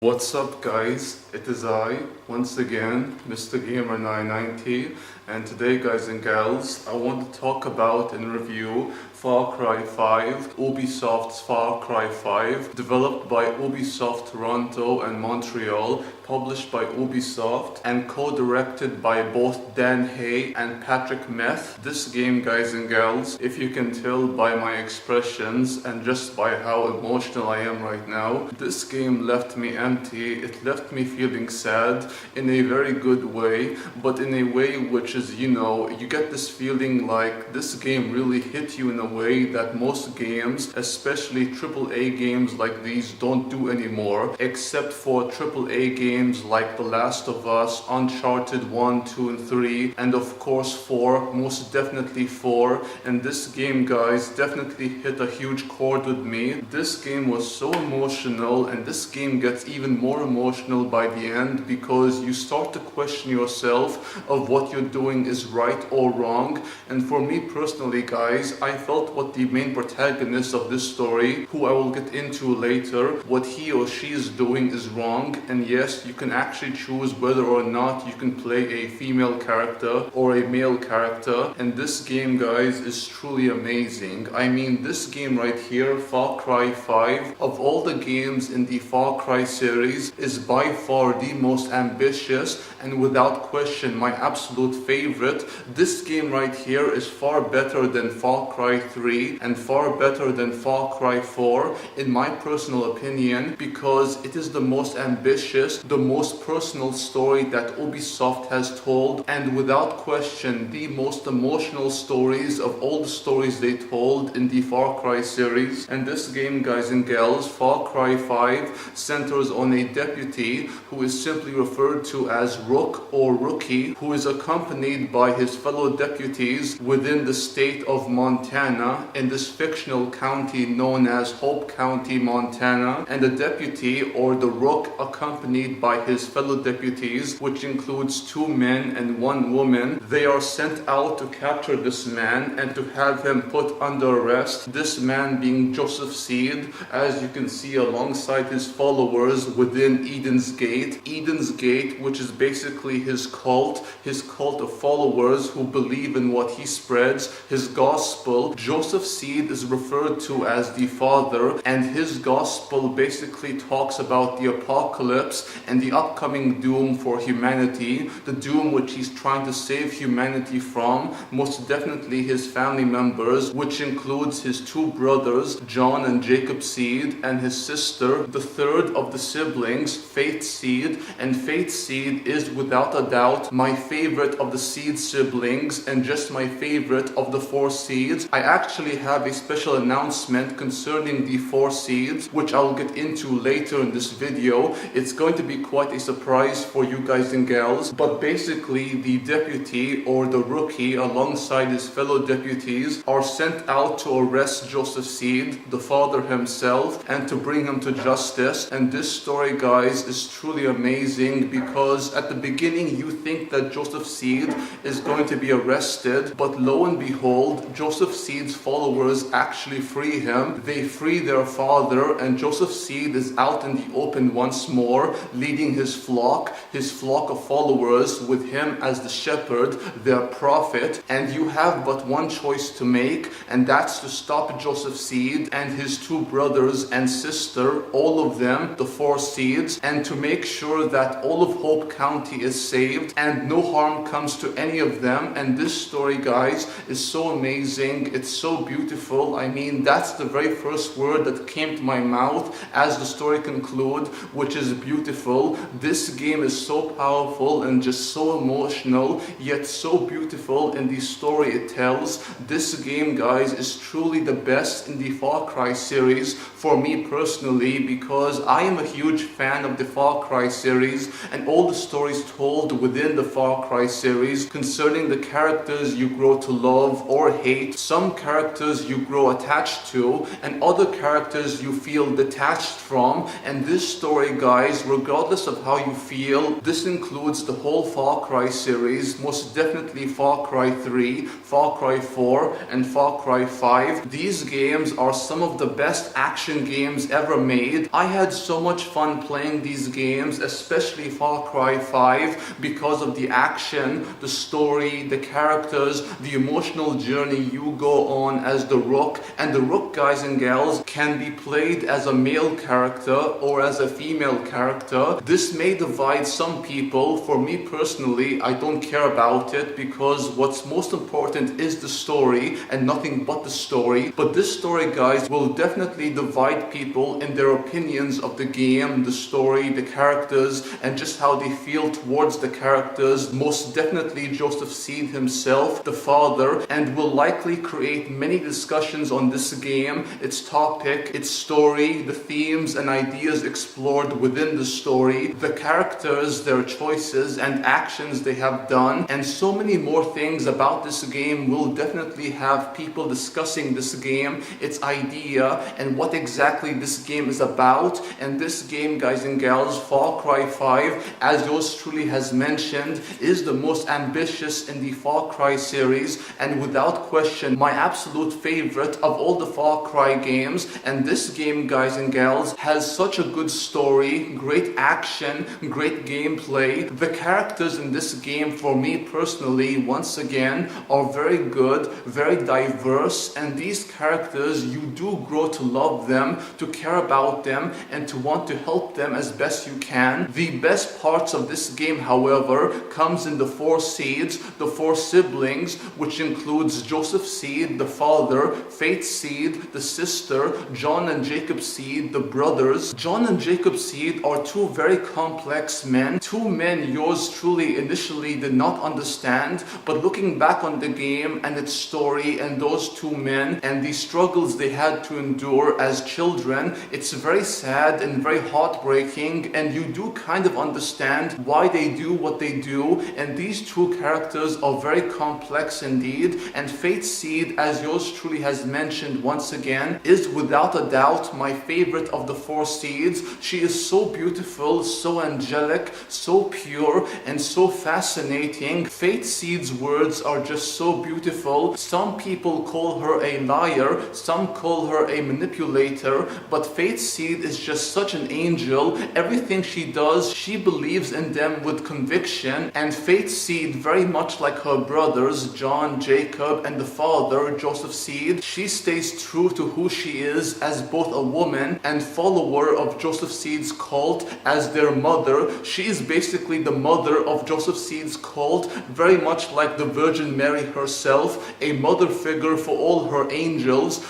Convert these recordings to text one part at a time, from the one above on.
What's up guys, it is I, once again, Mr. Gamer 990, and today guys and gals, I want to talk about and review Far Cry 5, Ubisoft's Far Cry 5, developed by Ubisoft Toronto and Montreal, published by Ubisoft, and co-directed by both Dan Hay and Patrik Methe. This game, guys and gals, if you can tell by my expressions and just by how emotional I am right now, this game left me empty. It left me feeling sad in a very good way, but in a way which is, you get this feeling like this game really hit you in a way that most games, especially AAA games like these, don't do anymore, except for AAA games like The Last of Us, Uncharted 1, 2 and 3, and of course 4, most definitely 4, and this game, guys, definitely hit a huge chord with me. This game was so emotional, and this game gets even more emotional by the end because you start to question yourself of what you're doing is right or wrong. And for me personally, guys, I felt what the main protagonist of this story, who I will get into later, what he or she is doing is wrong. And yes, you can actually choose whether or not you can play a female character or a male character, and this game, guys, is truly amazing. I mean, this game right here, Far Cry 5, of all the games in the Far Cry series, is by far the most ambitious and without question my absolute favorite. This game right here is far better than Far Cry 3 and far better than Far Cry 4 in my personal opinion, because it is the most ambitious, the most personal story that Ubisoft has told, and without question the most emotional stories of all the stories they told in the Far Cry series. And this game, guys and gals, Far Cry 5, centers on a deputy who is simply referred to as Rook or Rookie, who is accompanied by his fellow deputies within the state of Montana in this fictional county known as Hope County, Montana. And the deputy, or the Rook, accompanied by his fellow deputies, which includes 2 men and 1 woman, they are sent out to capture this man and to have him put under arrest. This man being Joseph Seed, as you can see alongside his followers within Eden's Gate. Eden's Gate, which is basically his cult of followers who believe in what he spreads, his gospel. Joseph Seed is referred to as the Father, and his gospel basically talks about the apocalypse and the upcoming doom for humanity, the doom which he's trying to save humanity from, most definitely his family members, which includes his 2 brothers, John and Jacob Seed, and his sister, the third of the siblings, Faith Seed. And Faith Seed is without a doubt my favorite of the Seed siblings and just my favorite of the 4 seeds. I actually have a special announcement concerning the 4 seeds, which I'll get into later in this video. It's going to be quite a surprise for you guys and gals, but basically the deputy, or the Rookie, alongside his fellow deputies, are sent out to arrest Joseph Seed, the father himself, and to bring him to justice. And this story, guys, is truly amazing because at the beginning you think that Joseph Seed is going to be arrested, but lo and behold, Joseph Seed's followers actually free him. They free their father, and Joseph Seed is out in the open once more, leading his flock of followers, with him as the shepherd, their prophet. And you have but one choice to make, and that's to stop Joseph Seed and his 2 brothers and sister, all of them, the 4 seeds, and to make sure that all of Hope County is saved and no harm comes to any of them. And this story, guys, is so amazing. It's so beautiful. I mean, that's the very first word that came to my mouth as the story concludes, which is beautiful. This game is so powerful and just so emotional, yet so beautiful in the story it tells. This game, guys, is truly the best in the Far Cry series for me personally, because I am a huge fan of the Far Cry series and all the stories told within the Far Cry series concerning the characters you grow to love or hate. Some characters you grow attached to and other characters you feel detached from. And this story, guys, regardless of how you feel, this includes the whole Far Cry series, most definitely Far Cry 3, Far Cry 4 and Far Cry 5. These games are some of the best action games ever made. I had so much fun playing these games, especially Far Cry 5, because of the action, the story, the characters, the emotional journey you go on as the Rook. And the Rook, guys and gals, can be played as a male character or as a female character. This may divide some people. For me personally, I don't care about it, because what's most important is the story and nothing but the story. But this story, guys, will definitely divide people in their opinions of the game, the story, the characters, and just how they feel towards the characters. Most definitely Joseph Seed himself, the father, and will likely create many discussions on this game, its topic, its story, the themes and ideas explored within the story, the characters, their choices and actions they have done, and so many more things about this game. Will definitely have people discussing this game, its idea, and what exactly this game is about. And this game, guys and gals, Far Cry 5, as yours truly has mentioned, is the most ambitious in the Far Cry series, and without question my absolute favorite of all the Far Cry games. And this game, guys and gals, has such a good story, great action, great gameplay. The characters in this game, for me personally, once again, are very good, very diverse, and these characters, you do grow to love them, to care about them, and to want to help them as best you can. The best parts of this game, however, comes in the four seeds, the four siblings, which includes Joseph Seed, the father, Faith Seed, the sister, John and Jacob Seed, the brothers. John and Jacob Seed are two very complex men, two men yours truly initially did not understand, but looking back on the game and its story and those two men and the struggles they had to endure as children, it's very sad and very heartbreaking, and you do kind of understand why they do what they do. And these two characters are very complex indeed. And Faith Seed, as yours truly has mentioned once again, is without a doubt my favorite of the four seeds. She is so beautiful, so angelic, so pure, and so fascinating. Faith Seed's words are just so beautiful. Some people call her a liar, some call her a manipulator, but Faith Seed is just such an angel. Everything she does, she believes in them with conviction. And Faith Seed, very much like her brothers, John, Jacob, and the father, Joseph Seed, she stays true to who she is as both a woman and follower of Joseph Seed's cult. As their mother, she is basically the mother of Joseph Seed's cult, very much like the Virgin Mary herself, a mother figure for all her angels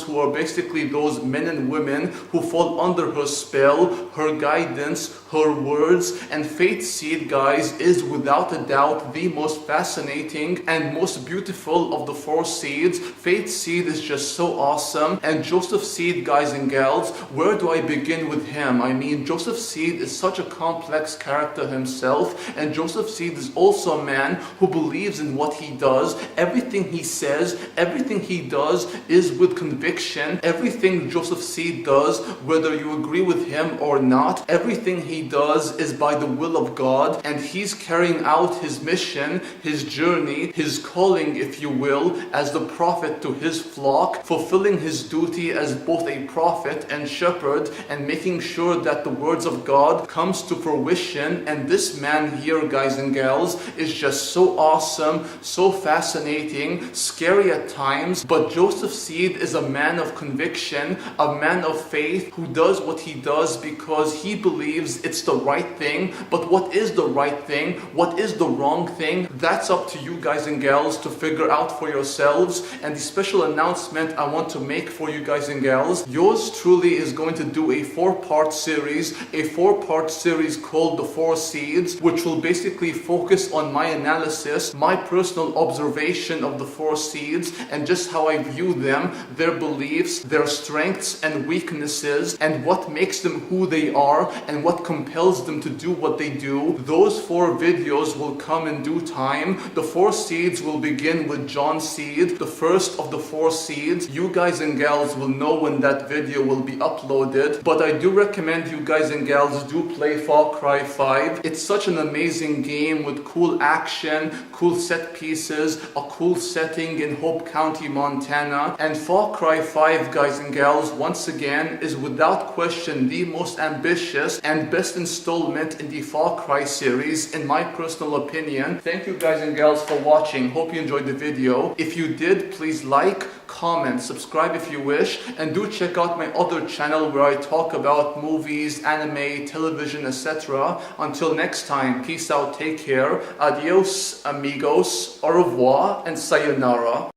who are basically those men and women who fall under her spell, her guidance, her words. And Faith Seed, guys, is without a doubt the most fascinating and most beautiful of the four seeds. Faith Seed is just so awesome. And Joseph Seed, guys and gals, where do I begin with him? I mean, Joseph Seed is such a complex character himself, and Joseph Seed is also a man who believes in what he does. Everything he says, everything he does is with conviction. Everything Joseph Seed does, whether you agree with him or not, everything he does is by the will of God, and he's carrying out his mission, his journey, his calling, if you will, as the prophet to his flock, fulfilling his duty as both a prophet and shepherd, and making sure that the words of God comes to fruition. And this man here, guys and gals, is just so awesome, so fascinating, scary at times, but Joseph Seed is a man of conviction, a man of faith, who does what he does because he believes it's the right thing. But what is the right thing? What is the wrong thing? That's up to you, guys and gals, to figure out for yourselves. And the special announcement I want to make for you guys and gals, yours truly is going to do a four-part series called The Four Seeds, which will basically focus on my analysis, my personal observation of the four seeds, and just how I view them, their beliefs, their strengths and weaknesses, and what makes them who they are, and what compels them to do what they do. Those four videos will come in due time. The four seeds will begin with John Seed, seed, the first of the 4 seeds. You guys and gals will know when that video will be uploaded, but I do recommend you guys and gals do play Far Cry 5. It's such an amazing game with cool action, cool set pieces, a cool setting in Hope County, Montana. And Far Cry 5, guys and gals, once again, is without question the most ambitious and best installment in the Far Cry series, in my personal opinion. Thank you guys and gals for watching. Hope you enjoyed the video. If you did, please like, comment, subscribe if you wish, and do check out my other channel where I talk about movies, anime, television, etc. Until next time, peace out, take care, adios, amigos, au revoir, and sayonara.